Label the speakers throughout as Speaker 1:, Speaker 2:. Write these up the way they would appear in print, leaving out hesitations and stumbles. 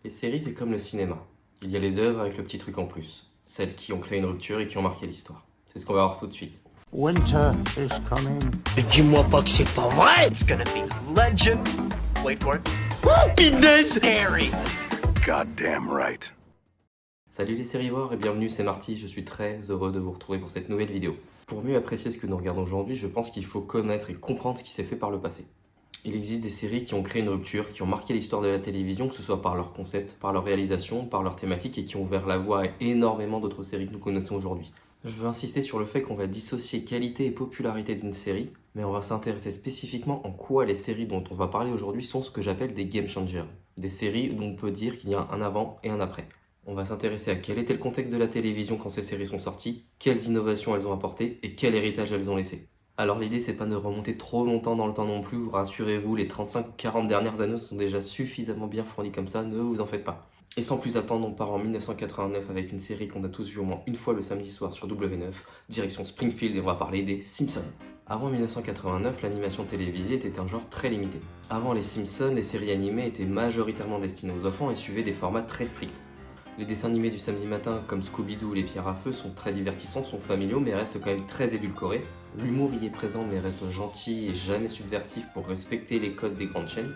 Speaker 1: Les séries, c'est comme le cinéma. Il y a les œuvres avec le petit truc en plus, celles qui ont créé une rupture et qui ont marqué l'histoire. C'est ce qu'on va voir tout de suite.
Speaker 2: Winter is coming.
Speaker 3: Mais dis-moi pas que c'est pas vrai!
Speaker 4: It's gonna be legend. Wait for it.
Speaker 3: Punaise!
Speaker 4: Harry.
Speaker 2: Goddamn right.
Speaker 1: Salut les sérivores et bienvenue, c'est Marty, je suis très heureux de vous retrouver pour cette nouvelle vidéo. Pour mieux apprécier ce que nous regardons aujourd'hui, je pense qu'il faut connaître et comprendre ce qui s'est fait par le passé. Il existe des séries qui ont créé une rupture, qui ont marqué l'histoire de la télévision, que ce soit par leur concept, par leur réalisation, par leur thématique et qui ont ouvert la voie à énormément d'autres séries que nous connaissons aujourd'hui. Je veux insister sur le fait qu'on va dissocier qualité et popularité d'une série, mais on va s'intéresser spécifiquement en quoi les séries dont on va parler aujourd'hui sont ce que j'appelle des game changers. Des séries dont on peut dire qu'il y a un avant et un après. On va s'intéresser à quel était le contexte de la télévision quand ces séries sont sorties, quelles innovations elles ont apportées et quel héritage elles ont laissé. Alors l'idée c'est pas de remonter trop longtemps dans le temps non plus, rassurez-vous, les 35-40 dernières années sont déjà suffisamment bien fournies comme ça, ne vous en faites pas. Et sans plus attendre, on part en 1989 avec une série qu'on a tous vue au moins une fois le samedi soir sur W9, direction Springfield, et on va parler des Simpsons. Avant 1989, l'animation télévisée était un genre très limité. Avant les Simpsons, les séries animées étaient majoritairement destinées aux enfants et suivaient des formats très stricts. Les dessins animés du samedi matin, comme Scooby-Doo ou Les Pierres à Feu, sont très divertissants, sont familiaux, mais restent quand même très édulcorés. L'humour y est présent, mais reste gentil et jamais subversif pour respecter les codes des grandes chaînes.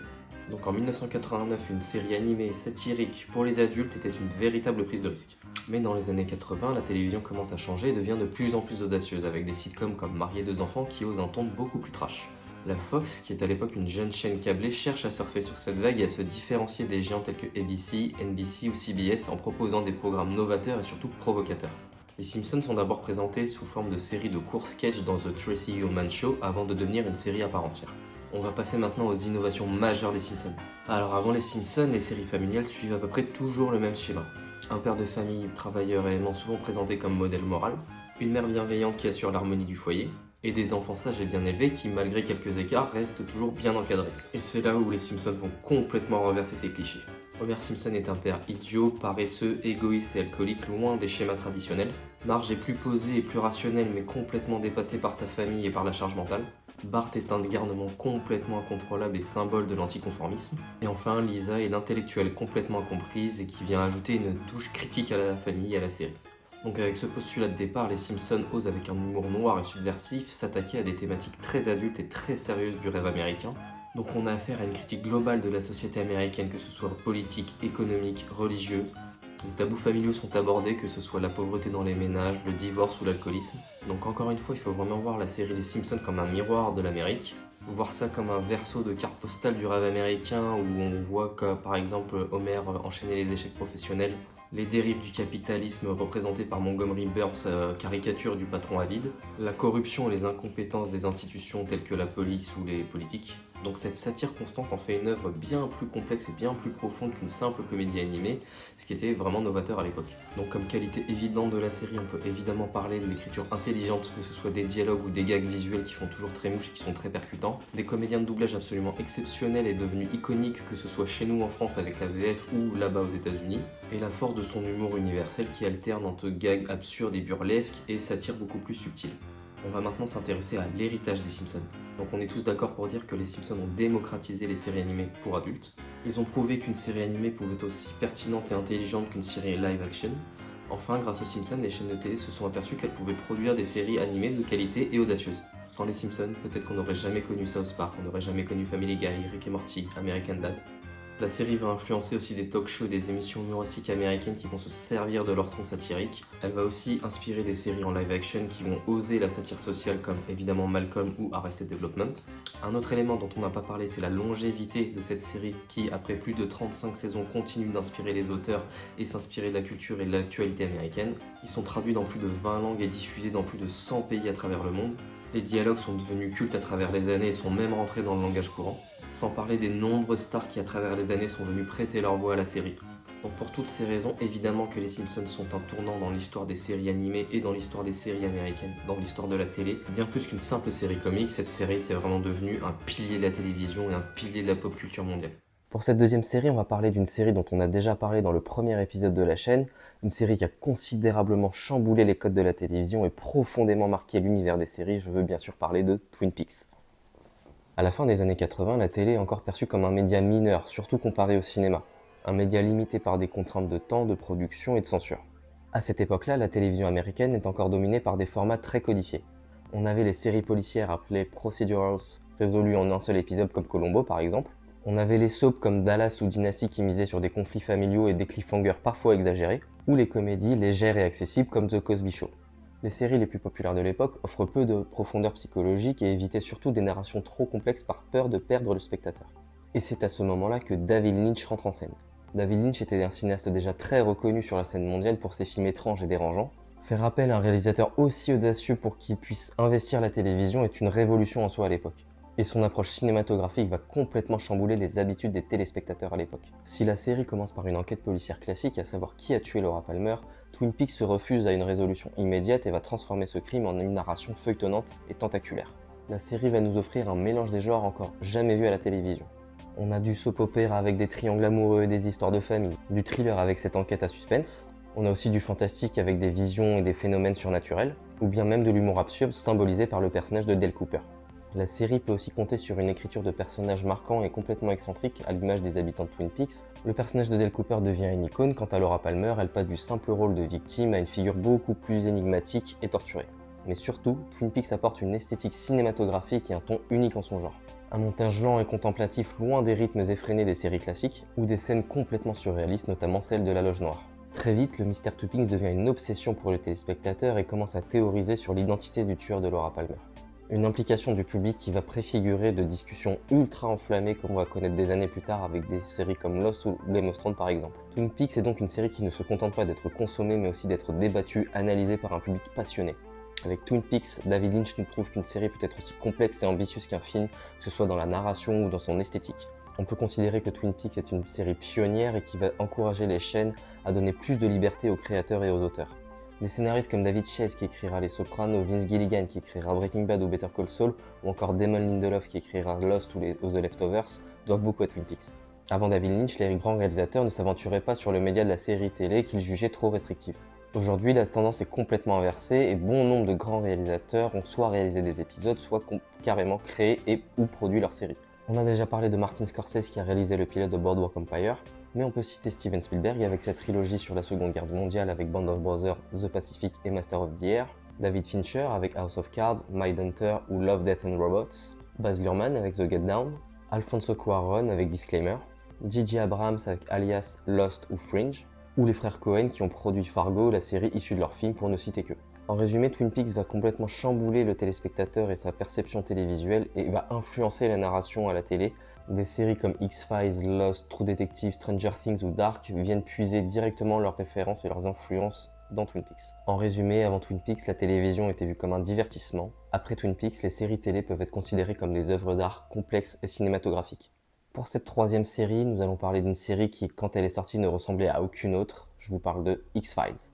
Speaker 1: Donc en 1989, une série animée satirique pour les adultes était une véritable prise de risque. Mais dans les années 80, la télévision commence à changer et devient de plus en plus audacieuse, avec des sitcoms comme Mariés deux enfants qui osent un ton beaucoup plus trash. La Fox, qui est à l'époque une jeune chaîne câblée, cherche à surfer sur cette vague et à se différencier des géants tels que ABC, NBC ou CBS en proposant des programmes novateurs et surtout provocateurs. Les Simpsons sont d'abord présentés sous forme de série de courts sketchs dans The Tracy Ullman Show avant de devenir une série à part entière. On va passer maintenant aux innovations majeures des Simpsons. Alors avant les Simpsons, les séries familiales suivent à peu près toujours le même schéma. Un père de famille, travailleur et aimant souvent présenté comme modèle moral, une mère bienveillante qui assure l'harmonie du foyer, et des enfants sages et bien élevés qui, malgré quelques écarts, restent toujours bien encadrés. Et c'est là où les Simpsons vont complètement renverser ces clichés. Homer Simpson est un père idiot, paresseux, égoïste et alcoolique, loin des schémas traditionnels. Marge est plus posée et plus rationnelle, mais complètement dépassée par sa famille et par la charge mentale. Bart est un garnement complètement incontrôlable et symbole de l'anticonformisme. Et enfin, Lisa est l'intellectuelle complètement incomprise et qui vient ajouter une touche critique à la famille et à la série. Donc avec ce postulat de départ, les Simpsons osent avec un humour noir et subversif s'attaquer à des thématiques très adultes et très sérieuses du rêve américain. Donc on a affaire à une critique globale de la société américaine, que ce soit politique, économique, religieux. Les tabous familiaux sont abordés, que ce soit la pauvreté dans les ménages, le divorce ou l'alcoolisme. Donc encore une fois, il faut vraiment voir la série Les Simpsons comme un miroir de l'Amérique. Voir ça comme un verso de carte postale du rêve américain où on voit que, par exemple, Homer enchaîner les échecs professionnels, les dérives du capitalisme représentées par Montgomery Burns, caricature du patron avide, la corruption et les incompétences des institutions telles que la police ou les politiques. Donc cette satire constante en fait une œuvre bien plus complexe et bien plus profonde qu'une simple comédie animée, ce qui était vraiment novateur à l'époque. Donc comme qualité évidente de la série, on peut évidemment parler de l'écriture intelligente, que ce soit des dialogues ou des gags visuels qui font toujours très mouche et qui sont très percutants, des comédiens de doublage absolument exceptionnels et devenus iconiques, que ce soit chez nous en France avec la VF ou là-bas aux États-Unis, et la force de son humour universel qui alterne entre gags absurdes et burlesques et satire beaucoup plus subtile. On va maintenant s'intéresser à l'héritage des Simpsons. Donc on est tous d'accord pour dire que les Simpsons ont démocratisé les séries animées pour adultes. Ils ont prouvé qu'une série animée pouvait être aussi pertinente et intelligente qu'une série live action. Enfin, grâce aux Simpsons, les chaînes de télé se sont aperçues qu'elles pouvaient produire des séries animées de qualité et audacieuses. Sans les Simpsons, peut-être qu'on n'aurait jamais connu South Park, on n'aurait jamais connu Family Guy, Rick et Morty, American Dad. La série va influencer aussi des talk-shows et des émissions humoristiques américaines qui vont se servir de leur ton satirique. Elle va aussi inspirer des séries en live-action qui vont oser la satire sociale comme évidemment Malcolm ou Arrested Development. Un autre élément dont on n'a pas parlé, c'est la longévité de cette série qui, après plus de 35 saisons, continue d'inspirer les auteurs et s'inspirer de la culture et de l'actualité américaine. Ils sont traduits dans plus de 20 langues et diffusés dans plus de 100 pays à travers le monde. Les dialogues sont devenus cultes à travers les années et sont même rentrés dans le langage courant. Sans parler des nombreuses stars qui à travers les années sont venues prêter leur voix à la série. Donc pour toutes ces raisons, évidemment que les Simpsons sont un tournant dans l'histoire des séries animées et dans l'histoire des séries américaines, dans l'histoire de la télé. Bien plus qu'une simple série comique, cette série c'est vraiment devenu un pilier de la télévision et un pilier de la pop culture mondiale. Pour cette deuxième série, on va parler d'une série dont on a déjà parlé dans le premier épisode de la chaîne, une série qui a considérablement chamboulé les codes de la télévision et profondément marqué l'univers des séries. Je veux bien sûr parler de Twin Peaks. À la fin des années 80, la télé est encore perçue comme un média mineur, surtout comparé au cinéma. un média limité par des contraintes de temps, de production et de censure. À cette époque-là, la télévision américaine est encore dominée par des formats très codifiés. On avait les séries policières appelées procedurals, résolues en un seul épisode comme Columbo par exemple. On avait les soaps comme Dallas ou Dynasty qui misaient sur des conflits familiaux et des cliffhangers parfois exagérés, ou les comédies légères et accessibles comme The Cosby Show. Les séries les plus populaires de l'époque offrent peu de profondeur psychologique et évitaient surtout des narrations trop complexes par peur de perdre le spectateur. Et c'est à ce moment-là que David Lynch rentre en scène. David Lynch était un cinéaste déjà très reconnu sur la scène mondiale pour ses films étranges et dérangeants. Faire appel à un réalisateur aussi audacieux pour qu'il puisse investir la télévision est une révolution en soi à l'époque. Et son approche cinématographique va complètement chambouler les habitudes des téléspectateurs à l'époque. Si la série commence par une enquête policière classique, à savoir qui a tué Laura Palmer, Twin Peaks se refuse à une résolution immédiate et va transformer ce crime en une narration feuilletonnante et tentaculaire. La série va nous offrir un mélange des genres encore jamais vu à la télévision. On a du soap opéra avec des triangles amoureux et des histoires de famille, du thriller avec cette enquête à suspense, on a aussi du fantastique avec des visions et des phénomènes surnaturels, ou bien même de l'humour absurde symbolisé par le personnage de Dale Cooper. La série peut aussi compter sur une écriture de personnages marquants et complètement excentriques à l'image des habitants de Twin Peaks. Le personnage de Dale Cooper devient une icône, quant à Laura Palmer, elle passe du simple rôle de victime à une figure beaucoup plus énigmatique et torturée. Mais surtout, Twin Peaks apporte une esthétique cinématographique et un ton unique en son genre. Un montage lent et contemplatif loin des rythmes effrénés des séries classiques, ou des scènes complètement surréalistes, notamment celle de la Loge Noire. Très vite, le mystère Twin Peaks devient une obsession pour le téléspectateur et commence à théoriser sur l'identité du tueur de Laura Palmer. Une implication du public qui va préfigurer de discussions ultra enflammées qu'on va connaître des années plus tard avec des séries comme Lost ou Game of Thrones par exemple. Twin Peaks est donc une série qui ne se contente pas d'être consommée mais aussi d'être débattue, analysée par un public passionné. Avec Twin Peaks, David Lynch nous prouve qu'une série peut être aussi complexe et ambitieuse qu'un film, que ce soit dans la narration ou dans son esthétique. On peut considérer que Twin Peaks est une série pionnière et qui va encourager les chaînes à donner plus de liberté aux créateurs et aux auteurs. Des scénaristes comme David Chase qui écrira Les Sopranos, Vince Gilligan qui écrira Breaking Bad ou Better Call Saul, ou encore Damon Lindelof qui écrira Lost ou The Leftovers, doivent beaucoup à Twin Peaks. Avant David Lynch, les grands réalisateurs ne s'aventuraient pas sur le média de la série télé qu'ils jugeaient trop restrictif. Aujourd'hui, la tendance est complètement inversée et bon nombre de grands réalisateurs ont soit réalisé des épisodes, soit carrément créé et ou produit leur série. On a déjà parlé de Martin Scorsese qui a réalisé le pilote de Boardwalk Empire, mais on peut citer Steven Spielberg avec sa trilogie sur la Seconde Guerre mondiale avec Band of Brothers, The Pacific et Master of the Air, David Fincher avec House of Cards, Mindhunter ou Love, Death and Robots, Baz Luhrmann avec The Get Down, Alfonso Cuarón avec Disclaimer, J.J. Abrams avec Alias, Lost ou Fringe, ou les frères Coen qui ont produit Fargo, la série issue de leur film pour ne citer que. En résumé, Twin Peaks va complètement chambouler le téléspectateur et sa perception télévisuelle et va influencer la narration à la télé. Des séries comme X-Files, Lost, True Detective, Stranger Things ou Dark viennent puiser directement leurs références et leurs influences dans Twin Peaks. En résumé, avant Twin Peaks, la télévision était vue comme un divertissement. Après Twin Peaks, les séries télé peuvent être considérées comme des œuvres d'art complexes et cinématographiques. Pour cette troisième série, nous allons parler d'une série qui, quand elle est sortie, ne ressemblait à aucune autre. Je vous parle de X-Files.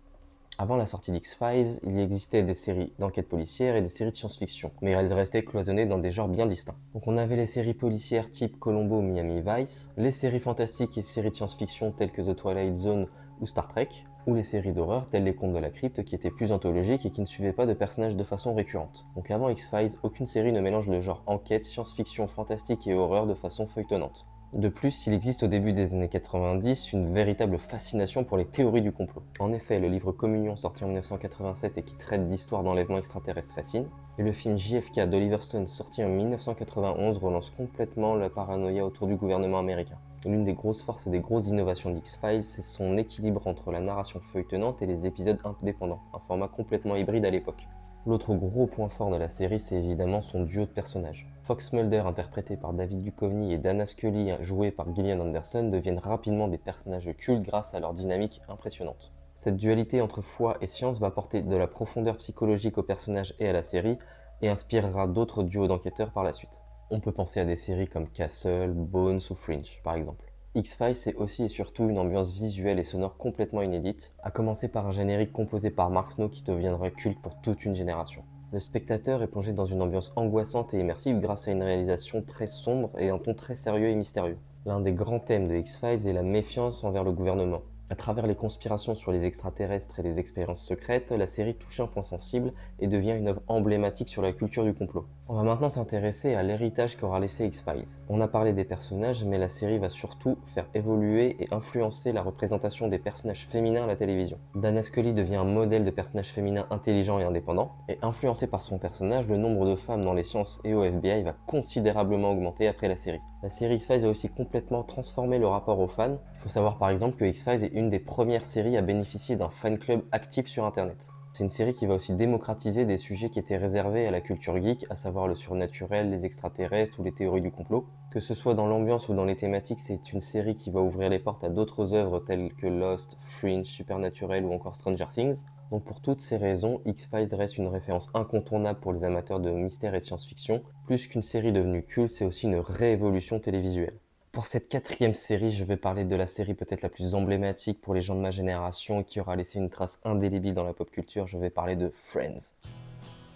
Speaker 1: Avant la sortie d'X-Files, il existait des séries d'enquête policière et des séries de science-fiction, mais elles restaient cloisonnées dans des genres bien distincts. Donc on avait les séries policières type Columbo, Miami Vice, les séries fantastiques et séries de science-fiction telles que The Twilight Zone ou Star Trek, ou les séries d'horreur telles les Contes de la Crypte qui étaient plus anthologiques et qui ne suivaient pas de personnages de façon récurrente. Donc avant X-Files, aucune série ne mélange le genre enquête, science-fiction, fantastique et horreur de façon feuilletonnante. De plus, il existe au début des années 90 une véritable fascination pour les théories du complot. En effet, le livre Communion sorti en 1987 et qui traite d'histoires d'enlèvement extraterrestre fascine, et le film JFK d'Oliver Stone sorti en 1991 relance complètement la paranoïa autour du gouvernement américain. L'une des grosses forces et des grosses innovations d'X-Files, c'est son équilibre entre la narration feuilletonnante et les épisodes indépendants, un format complètement hybride à l'époque. L'autre gros point fort de la série, c'est évidemment son duo de personnages. Fox Mulder, interprété par David Duchovny, et Dana Scully, joué par Gillian Anderson, deviennent rapidement des personnages cultes grâce à leur dynamique impressionnante. Cette dualité entre foi et science va apporter de la profondeur psychologique aux personnages et à la série, et inspirera d'autres duos d'enquêteurs par la suite. On peut penser à des séries comme Castle, Bones ou Fringe, par exemple. X-Files, c'est aussi et surtout une ambiance visuelle et sonore complètement inédite, à commencer par un générique composé par Mark Snow qui deviendra culte pour toute une génération. Le spectateur est plongé dans une ambiance angoissante et immersive grâce à une réalisation très sombre et un ton très sérieux et mystérieux. L'un des grands thèmes de X-Files est la méfiance envers le gouvernement. À travers les conspirations sur les extraterrestres et les expériences secrètes, la série touche un point sensible et devient une œuvre emblématique sur la culture du complot. On va maintenant s'intéresser à l'héritage qu'aura laissé X-Files. On a parlé des personnages, mais la série va surtout faire évoluer et influencer la représentation des personnages féminins à la télévision. Dana Scully devient un modèle de personnage féminin intelligent et indépendant, et influencé par son personnage, le nombre de femmes dans les sciences et au FBI va considérablement augmenter après la série. La série X-Files a aussi complètement transformé le rapport aux fans. Il faut savoir par exemple que X-Files est une des premières séries à bénéficier d'un fan club actif sur internet. C'est une série qui va aussi démocratiser des sujets qui étaient réservés à la culture geek, à savoir le surnaturel, les extraterrestres ou les théories du complot. Que ce soit dans l'ambiance ou dans les thématiques, c'est une série qui va ouvrir les portes à d'autres œuvres telles que Lost, Fringe, Supernatural ou encore Stranger Things. Donc pour toutes ces raisons, X-Files reste une référence incontournable pour les amateurs de mystère et de science-fiction. Plus qu'une série devenue culte, c'est aussi une révolution télévisuelle. Pour cette 4e série, je vais parler de la série peut-être la plus emblématique pour les gens de ma génération qui aura laissé une trace indélébile dans la pop culture, je vais parler de Friends.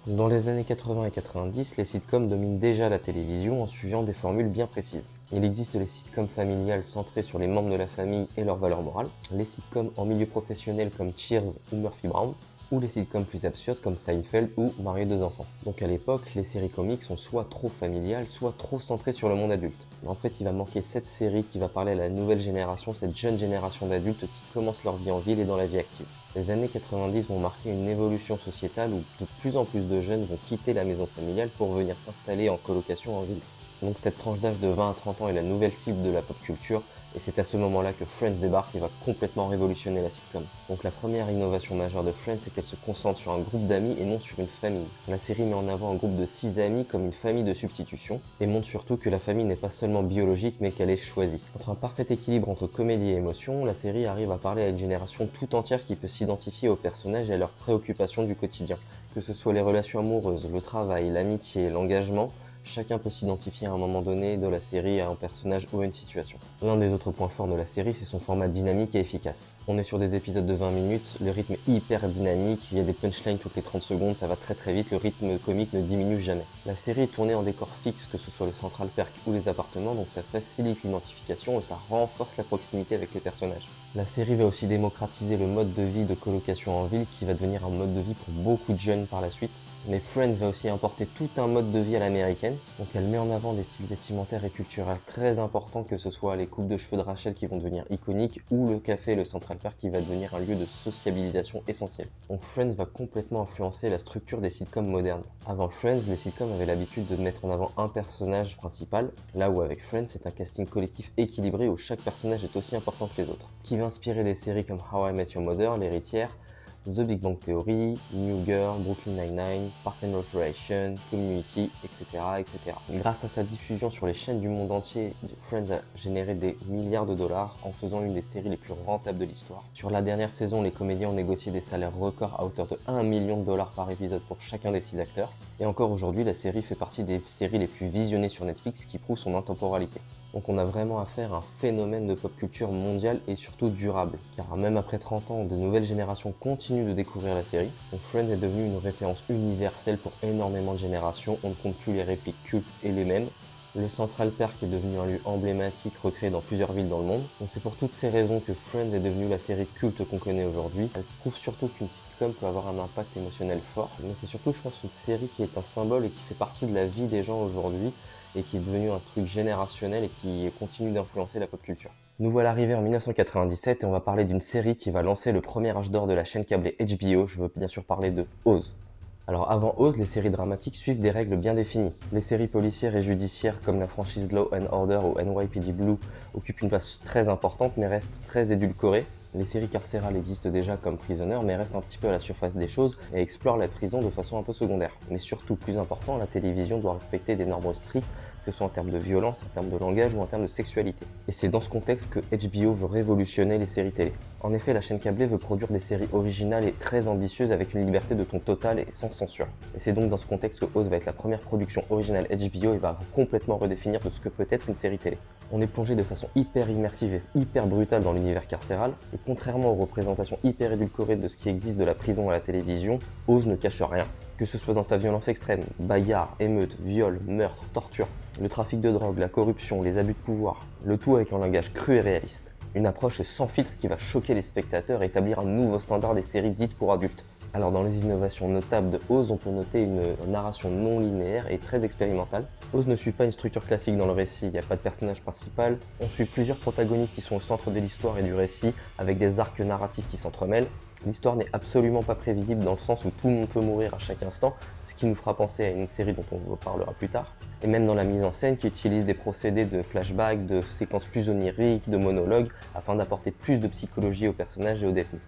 Speaker 1: Dans les années 80 et 90, les sitcoms dominent déjà la télévision en suivant des formules bien précises. Il existe les sitcoms familiales centrés sur les membres de la famille et leurs valeurs morales, les sitcoms en milieu professionnel comme Cheers ou Murphy Brown, ou les sitcoms plus absurdes comme Seinfeld ou Marié 2 enfants. Donc à l'époque, les séries comiques sont soit trop familiales, soit trop centrées sur le monde adulte. Mais en fait, il va manquer cette série qui va parler à la nouvelle génération, cette jeune génération d'adultes qui commencent leur vie en ville et dans la vie active. Les années 90 vont marquer une évolution sociétale où de plus en plus de jeunes vont quitter la maison familiale pour venir s'installer en colocation en ville. Donc cette tranche d'âge de 20 à 30 ans est la nouvelle cible de la pop culture, et c'est à ce moment-là que Friends débarque et va complètement révolutionner la sitcom. Donc la première innovation majeure de Friends, c'est qu'elle se concentre sur un groupe d'amis et non sur une famille. La série met en avant un groupe de 6 amis comme une famille de substitution, et montre surtout que la famille n'est pas seulement biologique, mais qu'elle est choisie. Entre un parfait équilibre entre comédie et émotion, la série arrive à parler à une génération tout entière qui peut s'identifier aux personnages et à leurs préoccupations du quotidien. Que ce soit les relations amoureuses, le travail, l'amitié, l'engagement, chacun peut s'identifier à un moment donné de la série à un personnage ou à une situation. L'un des autres points forts de la série, c'est son format dynamique et efficace. On est sur des épisodes de 20 minutes, le rythme est hyper dynamique, il y a des punchlines toutes les 30 secondes, ça va très très vite, le rythme comique ne diminue jamais. La série est tournée en décor fixe, que ce soit le Central Perk ou les appartements, donc ça facilite l'identification et ça renforce la proximité avec les personnages. La série va aussi démocratiser le mode de vie de colocation en ville qui va devenir un mode de vie pour beaucoup de jeunes par la suite. Mais Friends va aussi importer tout un mode de vie à l'américaine, donc elle met en avant des styles vestimentaires et culturels très importants, que ce soit les coupes de cheveux de Rachel qui vont devenir iconiques ou le café, le Central Perk qui va devenir un lieu de sociabilisation essentiel. Donc Friends va complètement influencer la structure des sitcoms modernes. Avant Friends, les sitcoms avaient l'habitude de mettre en avant un personnage principal, là où avec Friends c'est un casting collectif équilibré où chaque personnage est aussi important que les autres, qui va inspirer des séries comme How I Met Your Mother, L'Héritière, The Big Bang Theory, New Girl, Brooklyn Nine-Nine, Park and Recreation, Community, etc., etc. Grâce à sa diffusion sur les chaînes du monde entier, Friends a généré des milliards de dollars en faisant l'une des séries les plus rentables de l'histoire. Sur la dernière saison, les comédiens ont négocié des salaires records à hauteur de 1 million de dollars par épisode pour chacun des 6 acteurs. Et encore aujourd'hui, la série fait partie des séries les plus visionnées sur Netflix qui prouvent son intemporalité. Donc on a vraiment affaire à un phénomène de pop culture mondial et surtout durable. Car même après 30 ans, de nouvelles générations continuent de découvrir la série. Donc Friends est devenue une référence universelle pour énormément de générations. On ne compte plus les répliques cultes et les mêmes. Le Central Perk est devenu un lieu emblématique recréé dans plusieurs villes dans le monde. Donc c'est pour toutes ces raisons que Friends est devenue la série culte qu'on connaît aujourd'hui. Elle prouve surtout qu'une sitcom peut avoir un impact émotionnel fort. Mais c'est surtout, je pense, une série qui est un symbole et qui fait partie de la vie des gens aujourd'hui, et qui est devenu un truc générationnel et qui continue d'influencer la pop culture. Nous voilà arrivés en 1997 et on va parler d'une série qui va lancer le premier âge d'or de la chaîne câblée HBO. Je veux bien sûr parler de Oz. Alors avant Oz, les séries dramatiques suivent des règles bien définies. Les séries policières et judiciaires comme la franchise Law & Order ou NYPD Blue occupent une place très importante mais restent très édulcorées. Les séries carcérales existent déjà comme Prisoner mais restent un petit peu à la surface des choses et explorent la prison de façon un peu secondaire. Mais surtout, plus important, la télévision doit respecter des normes strictes, que ce soit en termes de violence, en termes de langage ou en termes de sexualité. Et c'est dans ce contexte que HBO veut révolutionner les séries télé. En effet, la chaîne câblée veut produire des séries originales et très ambitieuses avec une liberté de ton totale et sans censure. Et c'est donc dans ce contexte que Oz va être la première production originale HBO et va complètement redéfinir de ce que peut être une série télé. On est plongé de façon hyper immersive et hyper brutale dans l'univers carcéral, et contrairement aux représentations hyper édulcorées de ce qui existe de la prison à la télévision, Oz ne cache rien. Que ce soit dans sa violence extrême, bagarre, émeute, viol, meurtre, torture, le trafic de drogue, la corruption, les abus de pouvoir, le tout avec un langage cru et réaliste. Une approche sans filtre qui va choquer les spectateurs et établir un nouveau standard des séries dites pour adultes. Alors dans les innovations notables de Oz, on peut noter une narration non linéaire et très expérimentale. Oz ne suit pas une structure classique dans le récit, il n'y a pas de personnage principal, on suit plusieurs protagonistes qui sont au centre de l'histoire et du récit, avec des arcs narratifs qui s'entremêlent. L'histoire n'est absolument pas prévisible dans le sens où tout le monde peut mourir à chaque instant, ce qui nous fera penser à une série dont on vous parlera plus tard. Et même dans la mise en scène qui utilise des procédés de flashback, de séquences plus oniriques, de monologues, afin d'apporter plus de psychologie aux personnages et aux détenus.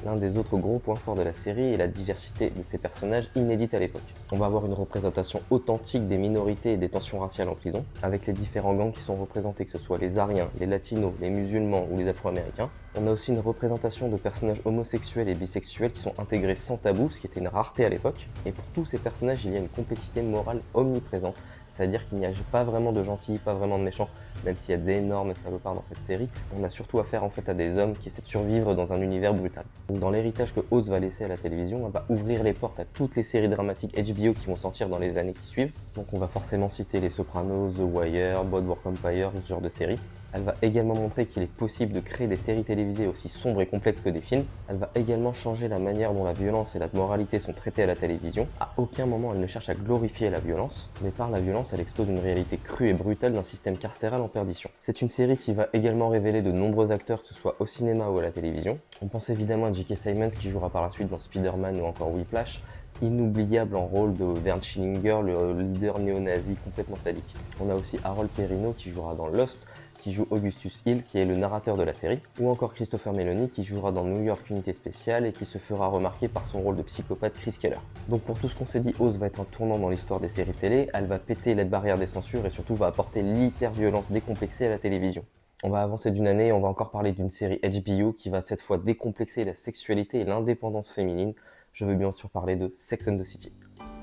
Speaker 1: L'un des autres gros points forts de la série est la diversité de ces personnages inédite à l'époque. On va avoir une représentation authentique des minorités et des tensions raciales en prison, avec les différents gangs qui sont représentés, que ce soit les Ariens, les Latinos, les musulmans ou les Afro-Américains. On a aussi une représentation de personnages homosexuels et bisexuels qui sont intégrés sans tabou, ce qui était une rareté à l'époque. Et pour tous ces personnages, il y a une complexité morale omniprésente, c'est-à-dire qu'il n'y a pas vraiment de gentils, pas vraiment de méchants, même s'il y a d'énormes salopards dans cette série. On a surtout affaire en fait à des hommes qui essaient de survivre dans un univers brutal. Donc dans l'héritage que Oz va laisser à la télévision, on va ouvrir les portes à toutes les séries dramatiques HBO qui vont sortir dans les années qui suivent. Donc on va forcément citer Les Sopranos, The Wire, Boardwalk Empire, ce genre de séries. Elle va également montrer qu'il est possible de créer des séries télévisées aussi sombres et complexes que des films. Elle va également changer la manière dont la violence et la moralité sont traitées à la télévision. À aucun moment elle ne cherche à glorifier la violence, mais par la violence elle expose une réalité crue et brutale d'un système carcéral en perdition. C'est une série qui va également révéler de nombreux acteurs, que ce soit au cinéma ou à la télévision. On pense évidemment à J.K. Simmons qui jouera par la suite dans Spider-Man ou encore Whiplash, inoubliable en rôle de Bernd Schillinger, le leader néo-nazi complètement sadique. On a aussi Harold Perrineau qui jouera dans Lost, qui joue Augustus Hill, qui est le narrateur de la série, ou encore Christopher Meloni, qui jouera dans New York Unité Spéciale et qui se fera remarquer par son rôle de psychopathe Chris Keller. Donc pour tout ce qu'on s'est dit, Oz va être un tournant dans l'histoire des séries télé, elle va péter la barrière des censures et surtout va apporter l'hyper-violence décomplexée à la télévision. On va avancer d'une année et on va encore parler d'une série HBO qui va cette fois décomplexer la sexualité et l'indépendance féminine. Je veux bien sûr parler de Sex and the City.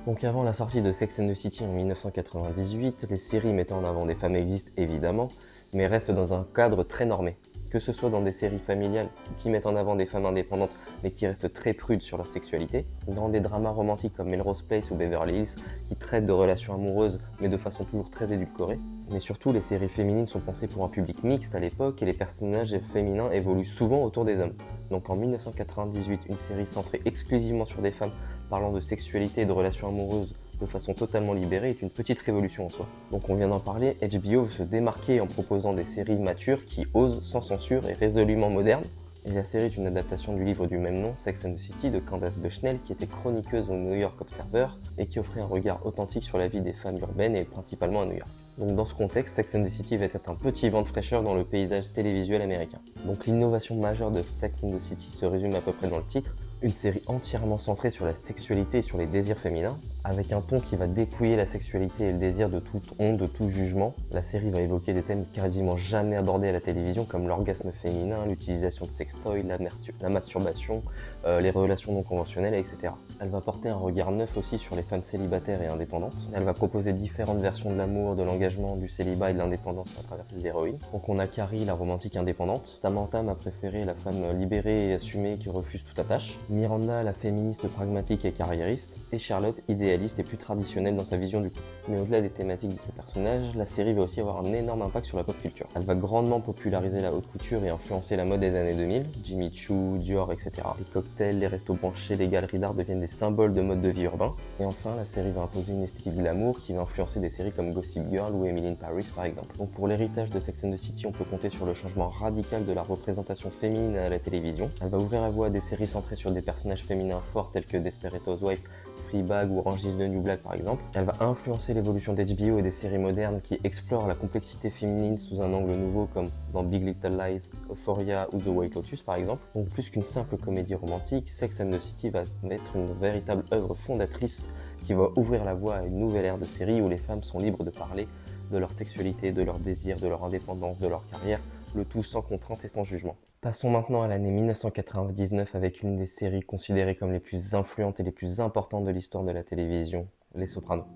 Speaker 1: Donc avant la sortie de Sex and the City en 1998, les séries mettant en avant des femmes existent évidemment, mais restent dans un cadre très normé. Que ce soit dans des séries familiales qui mettent en avant des femmes indépendantes mais qui restent très prudes sur leur sexualité, dans des dramas romantiques comme Melrose Place ou Beverly Hills qui traitent de relations amoureuses mais de façon toujours très édulcorée. Mais surtout, les séries féminines sont pensées pour un public mixte à l'époque et les personnages féminins évoluent souvent autour des hommes. Donc en 1998, une série centrée exclusivement sur des femmes parlant de sexualité et de relations amoureuses de façon totalement libérée est une petite révolution en soi. Donc on vient d'en parler, HBO veut se démarquer en proposant des séries matures qui osent sans censure et résolument modernes. Et la série est une adaptation du livre du même nom, Sex and the City, de Candace Bushnell, qui était chroniqueuse au New York Observer et qui offrait un regard authentique sur la vie des femmes urbaines et principalement à New York. Donc dans ce contexte, Sex and the City va être un petit vent de fraîcheur dans le paysage télévisuel américain. Donc l'innovation majeure de Sex and the City se résume à peu près dans le titre, une série entièrement centrée sur la sexualité et sur les désirs féminins, avec un ton qui va dépouiller la sexualité et le désir de toute honte, de tout jugement. La série va évoquer des thèmes quasiment jamais abordés à la télévision, comme l'orgasme féminin, l'utilisation de sextoys, la masturbation, les relations non conventionnelles, etc. Elle va porter un regard neuf aussi sur les femmes célibataires et indépendantes. Elle va proposer différentes versions de l'amour, de l'engagement, du célibat et de l'indépendance à travers ses héroïnes. Donc on a Carrie, la romantique indépendante. Samantha m'a préféré la femme libérée et assumée qui refuse toute attache. Miranda, la féministe pragmatique et carriériste. Et Charlotte, idéaliste et plus traditionnelle dans sa vision du couple. Mais au-delà des thématiques de ces personnages, la série va aussi avoir un énorme impact sur la pop culture. Elle va grandement populariser la haute couture et influencer la mode des années 2000. Jimmy Choo, Dior, etc. Les cocktails, les restos branchés, les galeries d'art deviennent des symboles de mode de vie urbain. Et enfin, la série va imposer une esthétique de l'amour qui va influencer des séries comme Gossip Girl ou Emily in Paris par exemple. Donc pour l'héritage de Sex and the City, on peut compter sur le changement radical de la représentation féminine à la télévision. Elle va ouvrir la voie à des séries centrées sur des personnages féminins forts tels que Desperate Housewives, Fleabag ou Orange is the New Black par exemple. Elle va influencer l'évolution d'HBO et des séries modernes qui explorent la complexité féminine sous un angle nouveau comme dans Big Little Lies, Euphoria ou The White Lotus par exemple. Donc plus qu'une simple comédie romantique, Sex and the City va être une véritable œuvre fondatrice qui va ouvrir la voie à une nouvelle ère de séries où les femmes sont libres de parler de leur sexualité, de leurs désirs, de leur indépendance, de leur carrière, le tout sans contrainte et sans jugement. Passons maintenant à l'année 1999 avec une des séries considérées comme les plus influentes et les plus importantes de l'histoire de la télévision, Les Sopranos.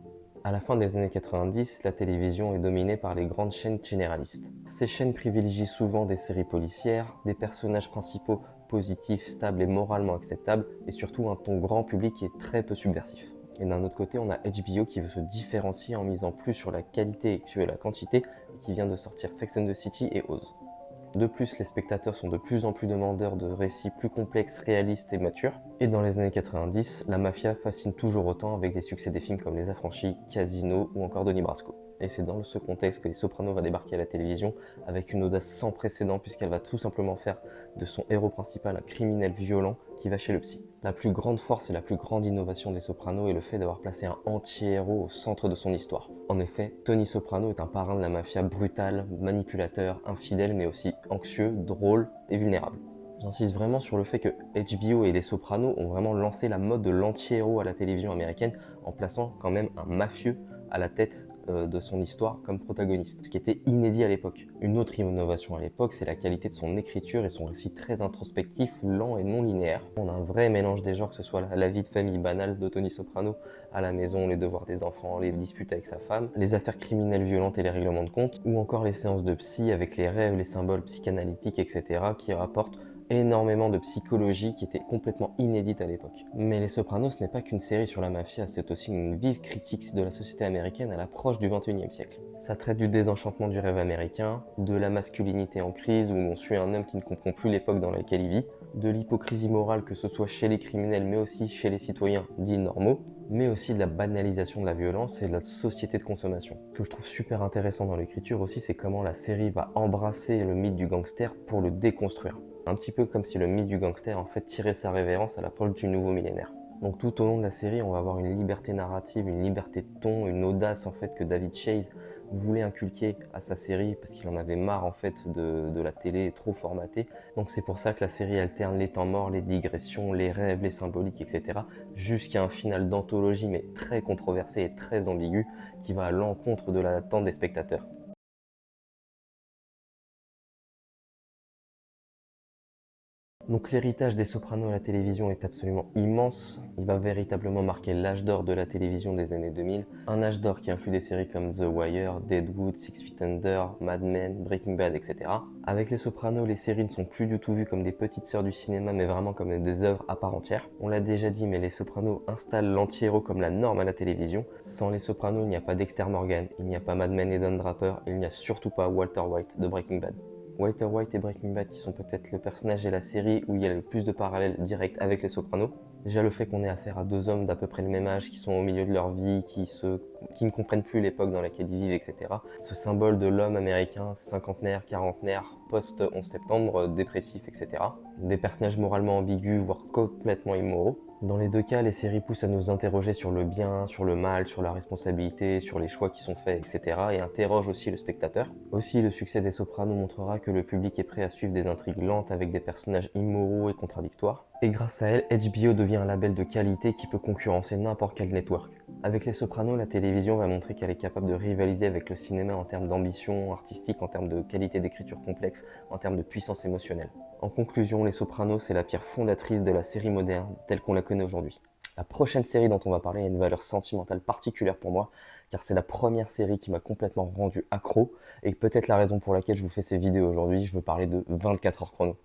Speaker 1: À la fin des années 90, la télévision est dominée par les grandes chaînes généralistes. Ces chaînes privilégient souvent des séries policières, des personnages principaux positifs, stables et moralement acceptables, et surtout un ton grand public qui est très peu subversif. Et d'un autre côté, on a HBO qui veut se différencier en misant plus sur la qualité que sur la quantité, et qui vient de sortir Sex and the City et Oz. De plus, les spectateurs sont de plus en plus demandeurs de récits plus complexes, réalistes et matures. Et dans les années 90, la mafia fascine toujours autant avec des succès des films comme Les Affranchis, Casino ou encore Donnie Brasco. Et c'est dans ce contexte que Les Sopranos va débarquer à la télévision avec une audace sans précédent puisqu'elle va tout simplement faire de son héros principal un criminel violent qui va chez le psy. La plus grande force et la plus grande innovation des Sopranos est le fait d'avoir placé un anti-héros au centre de son histoire. En effet, Tony Soprano est un parrain de la mafia brutal, manipulateur, infidèle mais aussi anxieux, drôle et vulnérable. J'insiste vraiment sur le fait que HBO et Les Sopranos ont vraiment lancé la mode de l'anti-héros à la télévision américaine en plaçant quand même un mafieux à la tête de son histoire comme protagoniste, ce qui était inédit à l'époque. Une autre innovation à l'époque, c'est la qualité de son écriture et son récit très introspectif, lent et non linéaire. On a un vrai mélange des genres, que ce soit la vie de famille banale de Tony Soprano à la maison, les devoirs des enfants, les disputes avec sa femme, les affaires criminelles violentes et les règlements de compte, ou encore les séances de psy avec les rêves, les symboles psychanalytiques, etc. qui rapportent énormément de psychologie qui était complètement inédite à l'époque. Mais Les Sopranos, ce n'est pas qu'une série sur la mafia, c'est aussi une vive critique de la société américaine à l'approche du XXIe siècle. Ça traite du désenchantement du rêve américain, de la masculinité en crise où on suit un homme qui ne comprend plus l'époque dans laquelle il vit, de l'hypocrisie morale que ce soit chez les criminels mais aussi chez les citoyens dits normaux, mais aussi de la banalisation de la violence et de la société de consommation. Ce que je trouve super intéressant dans l'écriture aussi, c'est comment la série va embrasser le mythe du gangster pour le déconstruire. Un petit peu comme si le mythe du gangster en fait tirait sa révérence à l'approche du nouveau millénaire. Donc tout au long de la série, on va avoir une liberté narrative, une liberté de ton, une audace en fait que David Chase voulait inculquer à sa série parce qu'il en avait marre en fait de la télé trop formatée. Donc c'est pour ça que la série alterne les temps morts, les digressions, les rêves, les symboliques, etc. jusqu'à un final d'anthologie mais très controversé et très ambigu qui va à l'encontre de l'attente des spectateurs. Donc l'héritage des Sopranos à la télévision est absolument immense. Il va véritablement marquer l'âge d'or de la télévision des années 2000. Un âge d'or qui inclut des séries comme The Wire, Deadwood, Six Feet Under, Mad Men, Breaking Bad, etc. Avec les Sopranos, les séries ne sont plus du tout vues comme des petites sœurs du cinéma, mais vraiment comme des œuvres à part entière. On l'a déjà dit, mais les Sopranos installent l'anti-héros comme la norme à la télévision. Sans les Sopranos, il n'y a pas Dexter Morgan, il n'y a pas Mad Men et Don Draper, il n'y a surtout pas Walter White de Breaking Bad. Walter White et Breaking Bad qui sont peut-être le personnage et la série où il y a le plus de parallèles directs avec les Sopranos. Déjà le fait qu'on ait affaire à deux hommes d'à peu près le même âge, qui sont au milieu de leur vie, qui ne comprennent plus l'époque dans laquelle ils vivent, etc. Ce symbole de l'homme américain, cinquantenaire, quarantenaire, post-11 septembre, dépressif, etc. Des personnages moralement ambigus, voire complètement immoraux. Dans les deux cas, les séries poussent à nous interroger sur le bien, sur le mal, sur la responsabilité, sur les choix qui sont faits, etc. et interrogent aussi le spectateur. Aussi, le succès des Sopranos montrera que le public est prêt à suivre des intrigues lentes avec des personnages immoraux et contradictoires. Et grâce à elle, HBO devient un label de qualité qui peut concurrencer n'importe quel network. Avec les Sopranos, la télévision va montrer qu'elle est capable de rivaliser avec le cinéma en termes d'ambition artistique, en termes de qualité d'écriture complexe, en termes de puissance émotionnelle. En conclusion, les Sopranos, c'est la pierre fondatrice de la série moderne telle qu'on la connaît aujourd'hui. La prochaine série dont on va parler a une valeur sentimentale particulière pour moi, car c'est la première série qui m'a complètement rendu accro, et peut-être la raison pour laquelle je vous fais ces vidéos aujourd'hui, je veux parler de 24 heures chrono.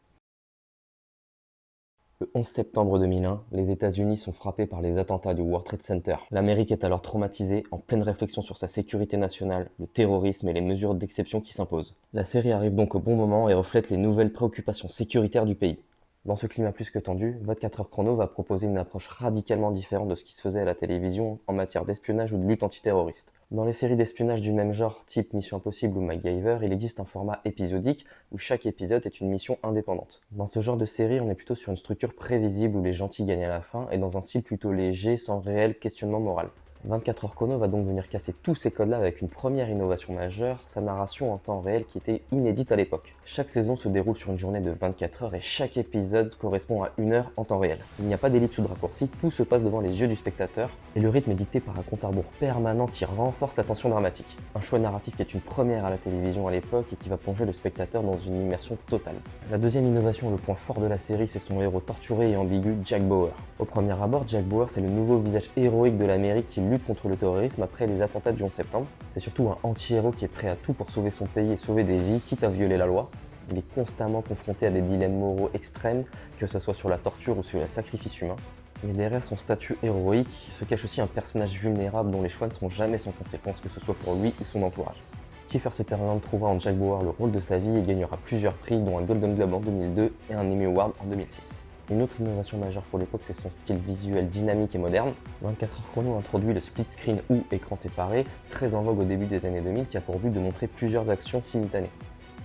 Speaker 1: Le 11 septembre 2001, les États-Unis sont frappés par les attentats du World Trade Center. L'Amérique est alors traumatisée, en pleine réflexion sur sa sécurité nationale, le terrorisme et les mesures d'exception qui s'imposent. La série arrive donc au bon moment et reflète les nouvelles préoccupations sécuritaires du pays. Dans ce climat plus que tendu, 24 heures chrono va proposer une approche radicalement différente de ce qui se faisait à la télévision en matière d'espionnage ou de lutte antiterroriste. Dans les séries d'espionnage du même genre, type Mission Impossible ou MacGyver, il existe un format épisodique où chaque épisode est une mission indépendante. Dans ce genre de série, on est plutôt sur une structure prévisible où les gentils gagnent à la fin et dans un style plutôt léger sans réel questionnement moral. 24 heures chrono va donc venir casser tous ces codes-là avec une première innovation majeure, sa narration en temps réel qui était inédite à l'époque. Chaque saison se déroule sur une journée de 24 heures et chaque épisode correspond à 1 heure en temps réel. Il n'y a pas d'ellipse ou de raccourci, tout se passe devant les yeux du spectateur et le rythme est dicté par un compte à rebours permanent qui renforce la tension dramatique. Un choix narratif qui est une première à la télévision à l'époque et qui va plonger le spectateur dans une immersion totale. La deuxième innovation, le point fort de la série, c'est son héros torturé et ambigu, Jack Bauer. Au premier abord, Jack Bauer, c'est le nouveau visage héroïque de l'Amérique qui lutte contre le terrorisme après les attentats du 11 septembre. C'est surtout un anti-héros qui est prêt à tout pour sauver son pays et sauver des vies, quitte à violer la loi. Il est constamment confronté à des dilemmes moraux extrêmes, que ce soit sur la torture ou sur le sacrifice humain. Mais derrière son statut héroïque se cache aussi un personnage vulnérable dont les choix ne sont jamais sans conséquence, que ce soit pour lui ou son entourage. Ce Kiefer Sutherland trouvera en Jack Bauer le rôle de sa vie et gagnera plusieurs prix, dont un Golden Globe en 2002 et un Emmy Award en 2006. Une autre innovation majeure pour l'époque, c'est son style visuel dynamique et moderne. 24 heures chrono introduit le split screen ou écran séparé, très en vogue au début des années 2000, qui a pour but de montrer plusieurs actions simultanées.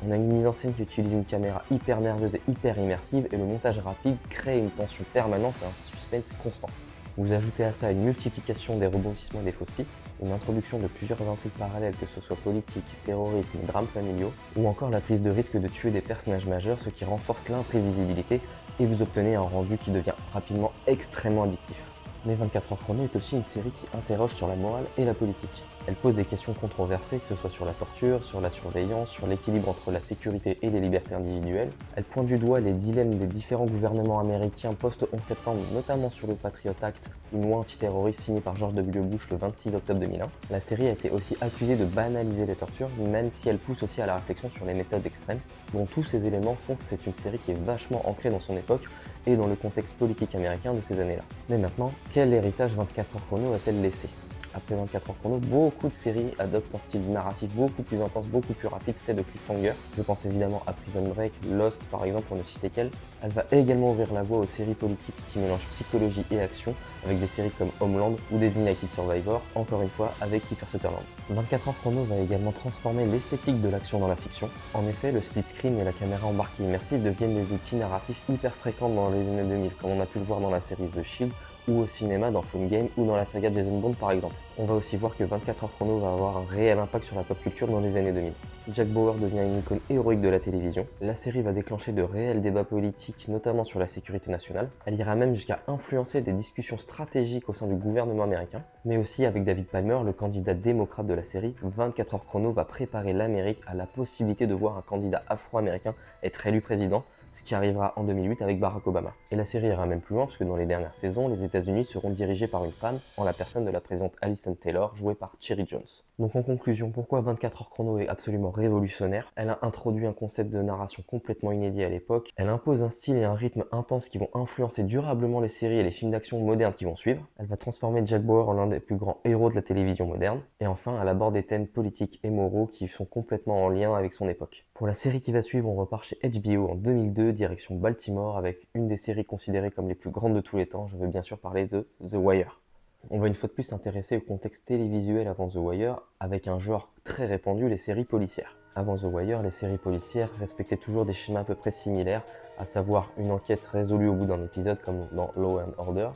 Speaker 1: On a une mise en scène qui utilise une caméra hyper nerveuse et hyper immersive, et le montage rapide crée une tension permanente et un suspense constant. Vous ajoutez à ça une multiplication des rebondissements et des fausses pistes, une introduction de plusieurs intrigues parallèles, que ce soit politique, terrorisme, drames familiaux, ou encore la prise de risque de tuer des personnages majeurs, ce qui renforce l'imprévisibilité, et vous obtenez un rendu qui devient rapidement extrêmement addictif. Mais 24 heures chrono est aussi une série qui interroge sur la morale et la politique. Elle pose des questions controversées, que ce soit sur la torture, sur la surveillance, sur l'équilibre entre la sécurité et les libertés individuelles. Elle pointe du doigt les dilemmes des différents gouvernements américains post-11 septembre, notamment sur le Patriot Act, une loi antiterroriste signée par George W. Bush le 26 octobre 2001. La série a été aussi accusée de banaliser les tortures, même si elle pousse aussi à la réflexion sur les méthodes extrêmes. Donc tous ces éléments font que c'est une série qui est vachement ancrée dans son époque et dans le contexte politique américain de ces années-là. Mais maintenant, quel héritage 24 heures chrono a-t-elle laissé ? Après 24 heures chrono, beaucoup de séries adoptent un style narratif beaucoup plus intense, beaucoup plus rapide, fait de cliffhanger. Je pense évidemment à Prison Break, Lost par exemple, pour ne citer qu'elle. Elle va également ouvrir la voie aux séries politiques qui mélangent psychologie et action, avec des séries comme Homeland ou Designated Survivor, encore une fois avec Kiefer Sutherland. 24 heures chrono va également transformer l'esthétique de l'action dans la fiction. En effet, le split screen et la caméra embarquée immersive deviennent des outils narratifs hyper fréquents dans les années 2000, comme on a pu le voir dans la série The Shield, ou au cinéma dans Phone Game ou dans la saga Jason Bourne par exemple. On va aussi voir que 24 heures chrono va avoir un réel impact sur la pop culture dans les années 2000. Jack Bauer devient une icône héroïque de la télévision. La série va déclencher de réels débats politiques, notamment sur la sécurité nationale. Elle ira même jusqu'à influencer des discussions stratégiques au sein du gouvernement américain. Mais aussi avec David Palmer, le candidat démocrate de la série, 24 heures chrono va préparer l'Amérique à la possibilité de voir un candidat afro-américain être élu président, ce qui arrivera en 2008 avec Barack Obama. Et la série ira même plus loin, parce que dans les dernières saisons, les États-Unis seront dirigés par une femme, en la personne de la présidente Alison Taylor, jouée par Cherry Jones. Donc en conclusion, pourquoi 24 heures chrono est absolument révolutionnaire? Elle a introduit un concept de narration complètement inédit à l'époque, elle impose un style et un rythme intense qui vont influencer durablement les séries et les films d'action modernes qui vont suivre, elle va transformer Jack Bauer en l'un des plus grands héros de la télévision moderne, et enfin elle aborde des thèmes politiques et moraux qui sont complètement en lien avec son époque. Pour la série qui va suivre, on repart chez HBO en 2002, direction Baltimore, avec une des séries considérées comme les plus grandes de tous les temps. Je veux bien sûr parler de The Wire. On va une fois de plus s'intéresser au contexte télévisuel avant The Wire, avec un genre très répandu, les séries policières. Avant The Wire, les séries policières respectaient toujours des schémas à peu près similaires, à savoir une enquête résolue au bout d'un épisode comme dans Law and Order.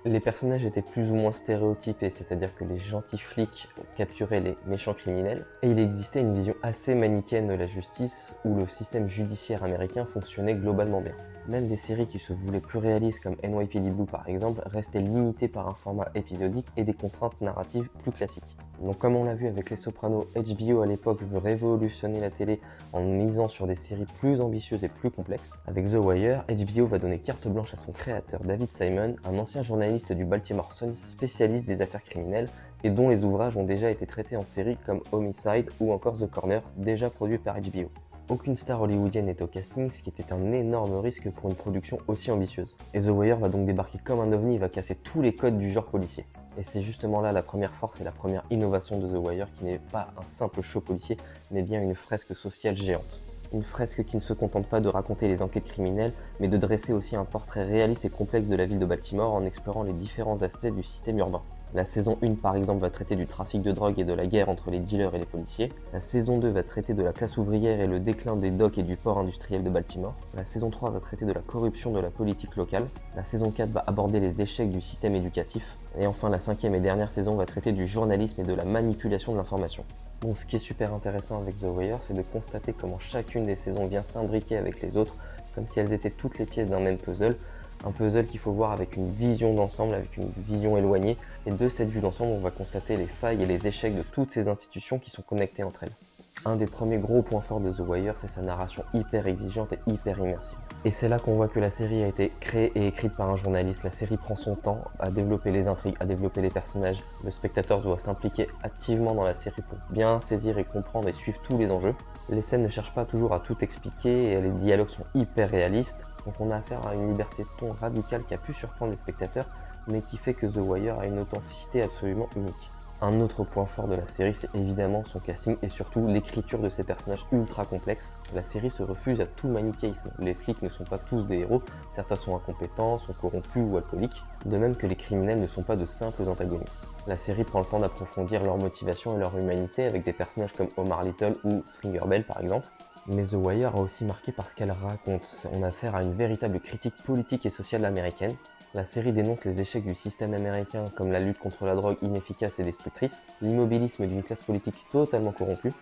Speaker 1: Les personnages étaient plus ou moins stéréotypés, c'est-à-dire que les gentils flics capturaient les méchants criminels, et il existait une vision assez manichéenne de la justice, où le système judiciaire américain fonctionnait globalement bien. Même des séries qui se voulaient plus réalistes comme NYPD Blue par exemple, restaient limitées par un format épisodique et des contraintes narratives plus classiques. Donc comme on l'a vu avec Les Sopranos, HBO à l'époque veut révolutionner la télé en misant sur des séries plus ambitieuses et plus complexes. Avec The Wire, HBO va donner carte blanche à son créateur David Simon, un ancien journaliste du Baltimore Sun, spécialiste des affaires criminelles et dont les ouvrages ont déjà été traités en séries comme Homicide ou encore The Corner, déjà produit par HBO. Aucune star hollywoodienne n'est au casting, ce qui était un énorme risque pour une production aussi ambitieuse. Et The Wire va donc débarquer comme un ovni et va casser tous les codes du genre policier. Et c'est justement là la première force et la première innovation de The Wire, qui n'est pas un simple show policier, mais bien une fresque sociale géante. Une fresque qui ne se contente pas de raconter les enquêtes criminelles, mais de dresser aussi un portrait réaliste et complexe de la ville de Baltimore en explorant les différents aspects du système urbain. La saison 1 par exemple va traiter du trafic de drogue et de la guerre entre les dealers et les policiers. La saison 2 va traiter de la classe ouvrière et le déclin des docks et du port industriel de Baltimore. La saison 3 va traiter de la corruption de la politique locale. La saison 4 va aborder les échecs du système éducatif. Et enfin la 5e et dernière saison va traiter du journalisme et de la manipulation de l'information. Bon, ce qui est super intéressant avec The Wire, c'est de constater comment chacune des saisons vient s'imbriquer avec les autres, comme si elles étaient toutes les pièces d'un même puzzle. Un puzzle qu'il faut voir avec une vision d'ensemble, avec une vision éloignée. Et de cette vue d'ensemble, on va constater les failles et les échecs de toutes ces institutions qui sont connectées entre elles. Un des premiers gros points forts de The Wire, c'est sa narration hyper exigeante et hyper immersive. Et c'est là qu'on voit que la série a été créée et écrite par un journaliste. La série prend son temps à développer les intrigues, à développer les personnages. Le spectateur doit s'impliquer activement dans la série pour bien saisir et comprendre et suivre tous les enjeux. Les scènes ne cherchent pas toujours à tout expliquer et les dialogues sont hyper réalistes. Donc on a affaire à une liberté de ton radicale qui a pu surprendre les spectateurs, mais qui fait que The Wire a une authenticité absolument unique. Un autre point fort de la série, c'est évidemment son casting et surtout l'écriture de ces personnages ultra complexes. La série se refuse à tout manichéisme. Les flics ne sont pas tous des héros, certains sont incompétents, sont corrompus ou alcooliques, de même que les criminels ne sont pas de simples antagonistes. La série prend le temps d'approfondir leur motivation et leur humanité avec des personnages comme Omar Little ou Stringer Bell par exemple. Mais The Wire a aussi marqué par ce qu'elle raconte. On a affaire à une véritable critique politique et sociale américaine. La série dénonce les échecs du système américain comme la lutte contre la drogue inefficace et destructrice, l'immobilisme d'une classe politique totalement corrompue,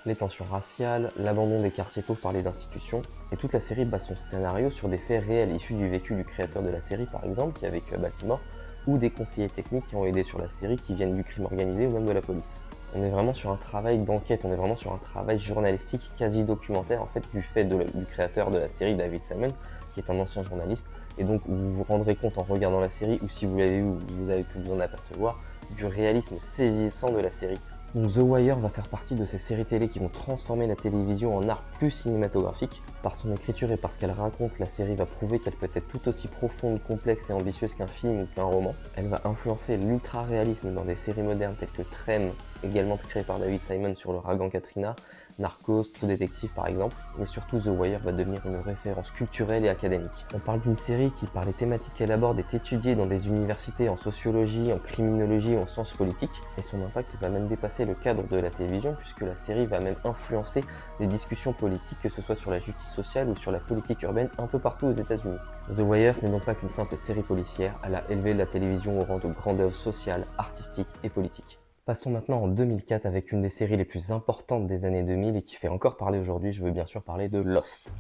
Speaker 1: les tensions raciales, l'abandon des quartiers pauvres par les institutions, et toute la série base son scénario sur des faits réels issus du vécu du créateur de la série par exemple, qui a vécu à Baltimore, ou des conseillers techniques qui ont aidé sur la série qui viennent du crime organisé ou même de la police. On est vraiment sur un travail d'enquête, on est vraiment sur un travail journalistique, quasi documentaire en fait, du fait du créateur de la série, David Simon, qui est un ancien journaliste, et donc vous vous rendrez compte en regardant la série, ou si vous l'avez vu, vous avez pu vous en apercevoir, du réalisme saisissant de la série. Donc The Wire va faire partie de ces séries télé qui vont transformer la télévision en art plus cinématographique. Par son écriture et parce qu'elle raconte, la série va prouver qu'elle peut être tout aussi profonde, complexe et ambitieuse qu'un film ou qu'un roman. Elle va influencer l'ultra-réalisme dans des séries modernes telles que Trem, également créée par David Simon sur l'ouragan Katrina, Narcos, True Detective par exemple, mais surtout The Wire va devenir une référence culturelle et académique. On parle d'une série qui, par les thématiques qu'elle aborde, est étudiée dans des universités en sociologie, en criminologie, en sciences politiques, et son impact va même dépasser le cadre de la télévision, puisque la série va même influencer les discussions politiques, que ce soit sur la justice sociale ou sur la politique urbaine un peu partout aux États-Unis. The Wire n'est donc pas qu'une simple série policière, elle a élevé la télévision au rang de grande œuvre sociale, artistique et politique. Passons maintenant en 2004 avec une des séries les plus importantes des années 2000 et qui fait encore parler aujourd'hui, je veux bien sûr parler de Lost.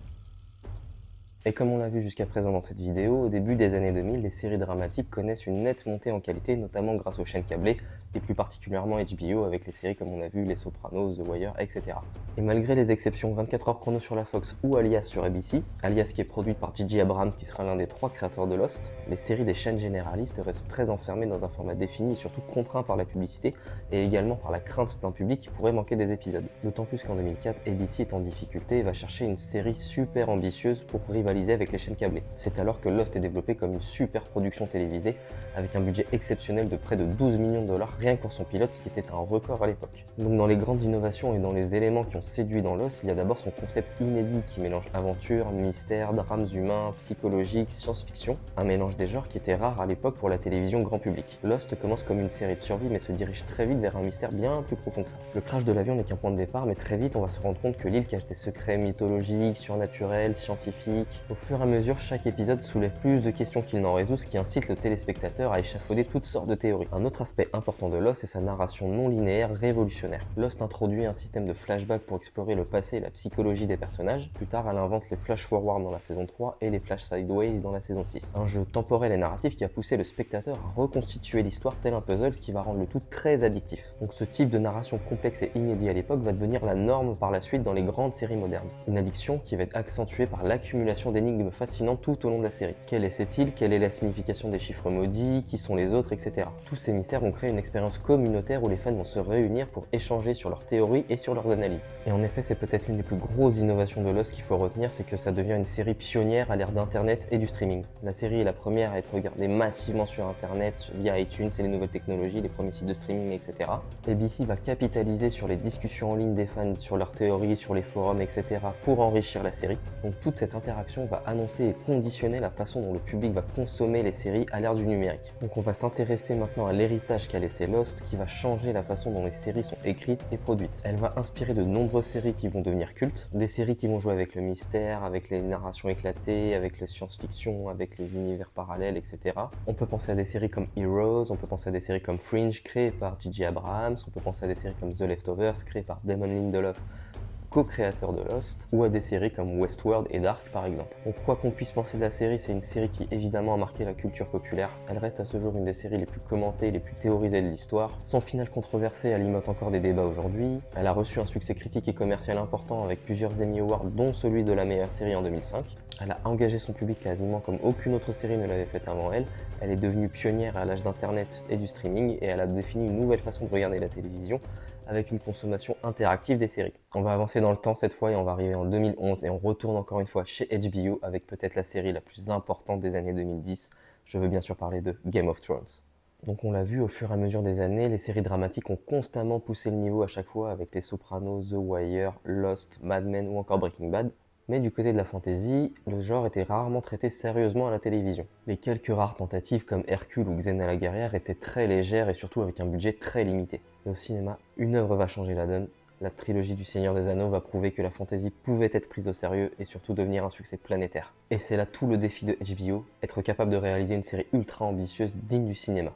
Speaker 1: Et comme on l'a vu jusqu'à présent dans cette vidéo, au début des années 2000, les séries dramatiques connaissent une nette montée en qualité, notamment grâce aux chaînes câblées, et plus particulièrement HBO avec les séries comme on a vu Les Sopranos, The Wire, etc. Et malgré les exceptions 24 heures chrono sur la Fox ou Alias sur ABC, Alias qui est produite par J.J. Abrams qui sera l'un des 3 créateurs de Lost, les séries des chaînes généralistes restent très enfermées dans un format défini et surtout contraint par la publicité et également par la crainte d'un public qui pourrait manquer des épisodes. D'autant plus qu'en 2004, ABC est en difficulté et va chercher une série super ambitieuse pour rivaliser avec les chaînes câblées. C'est alors que Lost est développé comme une super production télévisée avec un budget exceptionnel de près de 12 millions de dollars rien que pour son pilote, ce qui était un record à l'époque. Donc dans les grandes innovations et dans les éléments qui ont séduit dans Lost, il y a d'abord son concept inédit qui mélange aventure, mystère, drames humains, psychologique, science-fiction, un mélange des genres qui était rare à l'époque pour la télévision grand public. Lost commence comme une série de survie mais se dirige très vite vers un mystère bien plus profond que ça. Le crash de l'avion n'est qu'un point de départ, mais très vite on va se rendre compte que l'île cache des secrets mythologiques, surnaturels, scientifiques. Au fur et à mesure, chaque épisode soulève plus de questions qu'il n'en résout, ce qui incite le téléspectateur à échafauder toutes sortes de théories. Un autre aspect important de Lost est sa narration non linéaire révolutionnaire. Lost introduit un système de flashback pour explorer le passé et la psychologie des personnages. Plus tard, elle invente les flash forward dans la saison 3 et les flash sideways dans la saison 6. Un jeu temporel et narratif qui a poussé le spectateur à reconstituer l'histoire tel un puzzle, ce qui va rendre le tout très addictif. Donc ce type de narration complexe et inédit à l'époque va devenir la norme par la suite dans les grandes séries modernes. Une addiction qui va être accentuée par l'accumulation d'énigmes fascinantes tout au long de la série. Quelle est cette île? Quelle est la signification des chiffres maudits? Qui sont les autres? Etc. Tous ces mystères vont créer une expérience communautaire où les fans vont se réunir pour échanger sur leurs théories et sur leurs analyses. Et en effet, c'est peut-être l'une des plus grosses innovations de Lost qu'il faut retenir, c'est que ça devient une série pionnière à l'ère d'internet et du streaming. La série est la première à être regardée massivement sur internet, via iTunes et les nouvelles technologies, les premiers sites de streaming, etc. ABC va capitaliser sur les discussions en ligne des fans, sur leurs théories, sur les forums, etc. pour enrichir la série. Donc toute cette interaction va annoncer et conditionner la façon dont le public va consommer les séries à l'ère du numérique. Donc on va s'intéresser maintenant à l'héritage qu'a laissé Lost, qui va changer la façon dont les séries sont écrites et produites. Elle va inspirer de nombreuses séries qui vont devenir cultes, des séries qui vont jouer avec le mystère, avec les narrations éclatées, avec les science-fiction, avec les univers parallèles, etc. On peut penser à des séries comme Heroes, on peut penser à des séries comme Fringe, créées par J.J. Abrams, on peut penser à des séries comme The Leftovers, créées par Damon Lindelof, co-créateur de Lost, ou à des séries comme Westworld et Dark par exemple. Donc quoi qu'on puisse penser de la série, c'est une série qui évidemment a marqué la culture populaire. Elle reste à ce jour une des séries les plus commentées, les plus théorisées de l'histoire. Son final controversé alimente encore des débats aujourd'hui. Elle a reçu un succès critique et commercial important avec plusieurs Emmy Awards, dont celui de la meilleure série en 2005. Elle a engagé son public quasiment comme aucune autre série ne l'avait fait avant elle. Elle est devenue pionnière à l'âge d'internet et du streaming et elle a défini une nouvelle façon de regarder la télévision avec une consommation interactive des séries. On va avancer dans le temps cette fois et on va arriver en 2011 et on retourne encore une fois chez HBO avec peut-être la série la plus importante des années 2010. Je veux bien sûr parler de Game of Thrones. Donc on l'a vu au fur et à mesure des années, les séries dramatiques ont constamment poussé le niveau à chaque fois avec Les Sopranos, The Wire, Lost, Mad Men ou encore Breaking Bad. Mais du côté de la fantasy, le genre était rarement traité sérieusement à la télévision. Les quelques rares tentatives comme Hercule ou Xena la guerrière restaient très légères et surtout avec un budget très limité. Et au cinéma, une œuvre va changer la donne. La trilogie du Seigneur des Anneaux va prouver que la fantasy pouvait être prise au sérieux et surtout devenir un succès planétaire. Et c'est là tout le défi de HBO, être capable de réaliser une série ultra ambitieuse digne du cinéma.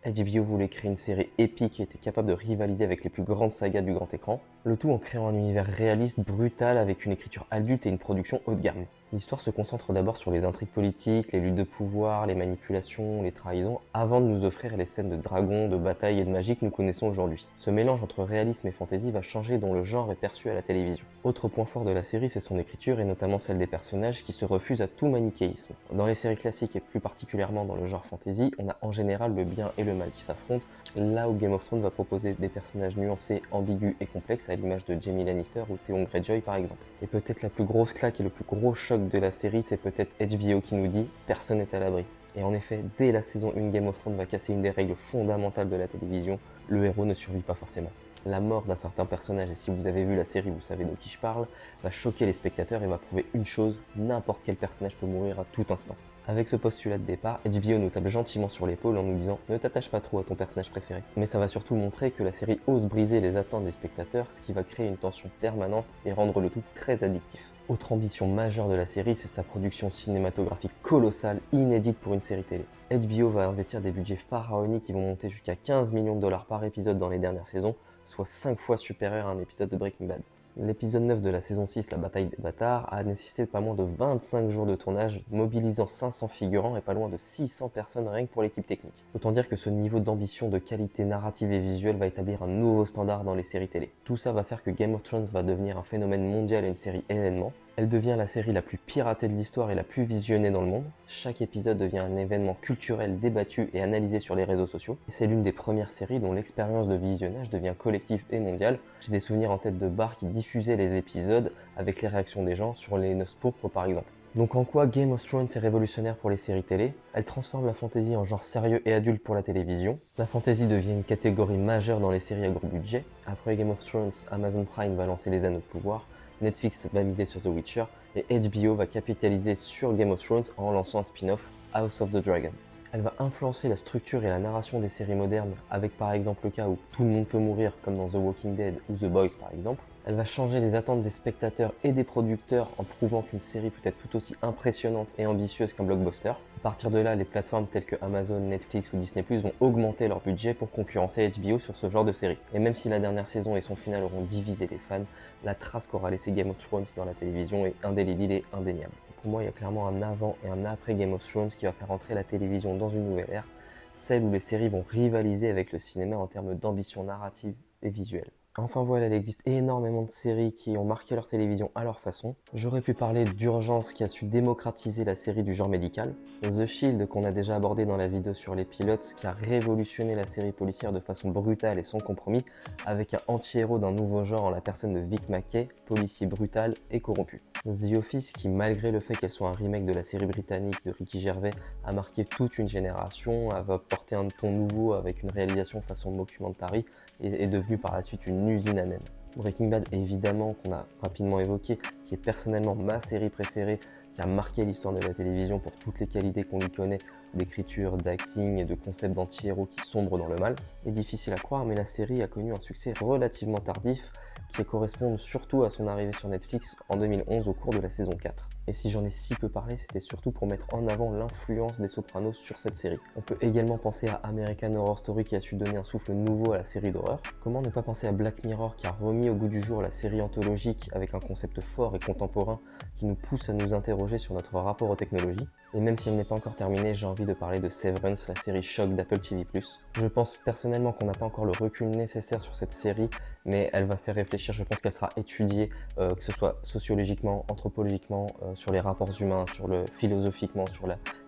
Speaker 1: HBO voulait créer une série épique qui était capable de rivaliser avec les plus grandes sagas du grand écran, le tout en créant un univers réaliste, brutal, avec une écriture adulte et une production haut de gamme. L'histoire se concentre d'abord sur les intrigues politiques, les luttes de pouvoir, les manipulations, les trahisons, avant de nous offrir les scènes de dragons, de batailles et de magie que nous connaissons aujourd'hui. Ce mélange entre réalisme et fantasy va changer dont le genre est perçu à la télévision. Autre point fort de la série, c'est son écriture et notamment celle des personnages qui se refusent à tout manichéisme. Dans les séries classiques et plus particulièrement dans le genre fantasy, on a en général le bien et le mal qui s'affrontent, là où Game of Thrones va proposer des personnages nuancés, ambigus et complexes à l'image de Jaime Lannister ou Theon Greyjoy par exemple. Et peut-être la plus grosse claque et le plus gros choc de la série, c'est peut-être HBO qui nous dit « personne n'est à l'abri ». Et en effet, dès la saison 1, Game of Thrones va casser une des règles fondamentales de la télévision, le héros ne survit pas forcément. La mort d'un certain personnage, et si vous avez vu la série, vous savez de qui je parle, va choquer les spectateurs et va prouver une chose, n'importe quel personnage peut mourir à tout instant. Avec ce postulat de départ, HBO nous tape gentiment sur l'épaule en nous disant « ne t'attache pas trop à ton personnage préféré ». Mais ça va surtout montrer que la série ose briser les attentes des spectateurs, ce qui va créer une tension permanente et rendre le tout très addictif. Autre ambition majeure de la série, c'est sa production cinématographique colossale, inédite pour une série télé. HBO va investir des budgets pharaoniques qui vont monter jusqu'à 15 millions de dollars par épisode dans les dernières saisons, soit 5 fois supérieur à un épisode de Breaking Bad. L'épisode 9 de la saison 6, la bataille des bâtards, a nécessité pas moins de 25 jours de tournage, mobilisant 500 figurants et pas loin de 600 personnes rien que pour l'équipe technique. Autant dire que ce niveau d'ambition, de qualité narrative et visuelle va établir un nouveau standard dans les séries télé. Tout ça va faire que Game of Thrones va devenir un phénomène mondial et une série événement. Elle devient la série la plus piratée de l'histoire et la plus visionnée dans le monde. Chaque épisode devient un événement culturel débattu et analysé sur les réseaux sociaux. Et c'est l'une des premières séries dont l'expérience de visionnage devient collective et mondiale. J'ai des souvenirs en tête de bars qui diffusaient les épisodes avec les réactions des gens sur les noces pourpres par exemple. Donc en quoi Game of Thrones est révolutionnaire pour les séries télé? Elle transforme la fantasy en genre sérieux et adulte pour la télévision. La fantasy devient une catégorie majeure dans les séries à gros budget. Après Game of Thrones, Amazon Prime va lancer les Anneaux de pouvoir. Netflix va miser sur The Witcher et HBO va capitaliser sur Game of Thrones en lançant un spin-off, House of the Dragon. Elle va influencer la structure et la narration des séries modernes avec par exemple le cas où tout le monde peut mourir comme dans The Walking Dead ou The Boys par exemple. Elle va changer les attentes des spectateurs et des producteurs en prouvant qu'une série peut être tout aussi impressionnante et ambitieuse qu'un blockbuster. À partir de là, les plateformes telles que Amazon, Netflix ou Disney+ vont augmenter leur budget pour concurrencer HBO sur ce genre de série. Et même si la dernière saison et son final auront divisé les fans, la trace qu'aura laissé Game of Thrones dans la télévision est indélébile et indéniable. Pour moi, il y a clairement un avant et un après Game of Thrones qui va faire entrer la télévision dans une nouvelle ère, celle où les séries vont rivaliser avec le cinéma en termes d'ambition narrative et visuelle. Enfin voilà, il existe énormément de séries qui ont marqué leur télévision à leur façon. J'aurais pu parler d'Urgence qui a su démocratiser la série du genre médical, The Shield qu'on a déjà abordé dans la vidéo sur les pilotes qui a révolutionné la série policière de façon brutale et sans compromis avec un anti-héros d'un nouveau genre en la personne de Vic Mackey, policier brutal et corrompu. The Office qui malgré le fait qu'elle soit un remake de la série britannique de Ricky Gervais a marqué toute une génération, va porter un ton nouveau avec une réalisation façon mockumentary et est devenue par la suite une usine à mèmes. Breaking Bad évidemment qu'on a rapidement évoqué, qui est personnellement ma série préférée, qui a marqué l'histoire de la télévision pour toutes les qualités qu'on lui connaît, d'écriture, d'acting et de concepts d'anti-héros qui sombrent dans le mal. C'est difficile à croire mais la série a connu un succès relativement tardif qui correspond surtout à son arrivée sur Netflix en 2011 au cours de la saison 4. Et si j'en ai si peu parlé, c'était surtout pour mettre en avant l'influence des Sopranos sur cette série. On peut également penser à American Horror Story qui a su donner un souffle nouveau à la série d'horreur. Comment ne pas penser à Black Mirror qui a remis au goût du jour la série anthologique avec un concept fort et contemporain qui nous pousse à nous interroger sur notre rapport aux technologies. Et même si elle n'est pas encore terminée, j'ai envie de parler de Severance, la série choc d'Apple TV+. Je pense personnellement qu'on n'a pas encore le recul nécessaire sur cette série, mais elle va faire réfléchir, je pense qu'elle sera étudiée, que ce soit sociologiquement, anthropologiquement, sur les rapports humains, philosophiquement,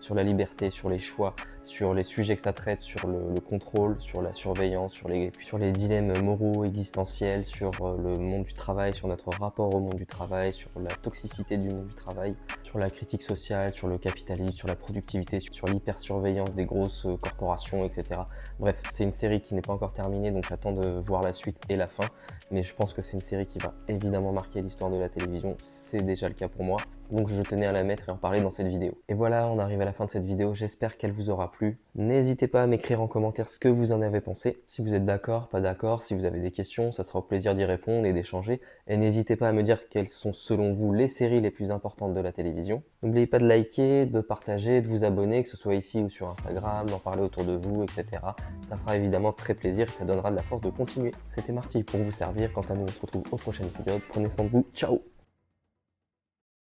Speaker 1: sur la liberté, sur les choix, sur les sujets que ça traite, sur le contrôle, sur la surveillance, sur les dilemmes moraux, existentiels, sur le monde du travail, sur notre rapport au monde du travail, sur la toxicité du monde du travail, sur la critique sociale, sur le capitalisme, sur la productivité, sur l'hypersurveillance des grosses corporations, etc. Bref, c'est une série qui n'est pas encore terminée, donc j'attends de voir la suite et la fin, mais je pense que c'est une série qui va évidemment marquer l'histoire de la télévision, c'est déjà le cas pour moi. Donc je tenais à la mettre et en parler dans cette vidéo. Et voilà, on arrive à la fin de cette vidéo, j'espère qu'elle vous aura plu. N'hésitez pas à m'écrire en commentaire ce que vous en avez pensé. Si vous êtes d'accord, pas d'accord, si vous avez des questions, ça sera au plaisir d'y répondre et d'échanger. Et n'hésitez pas à me dire quelles sont selon vous les séries les plus importantes de la télévision. N'oubliez pas de liker, de partager, de vous abonner, que ce soit ici ou sur Instagram, d'en parler autour de vous, etc. Ça fera évidemment très plaisir et ça donnera de la force de continuer. C'était Marty pour vous servir. Quant à nous, on se retrouve au prochain épisode. Prenez soin de vous, ciao!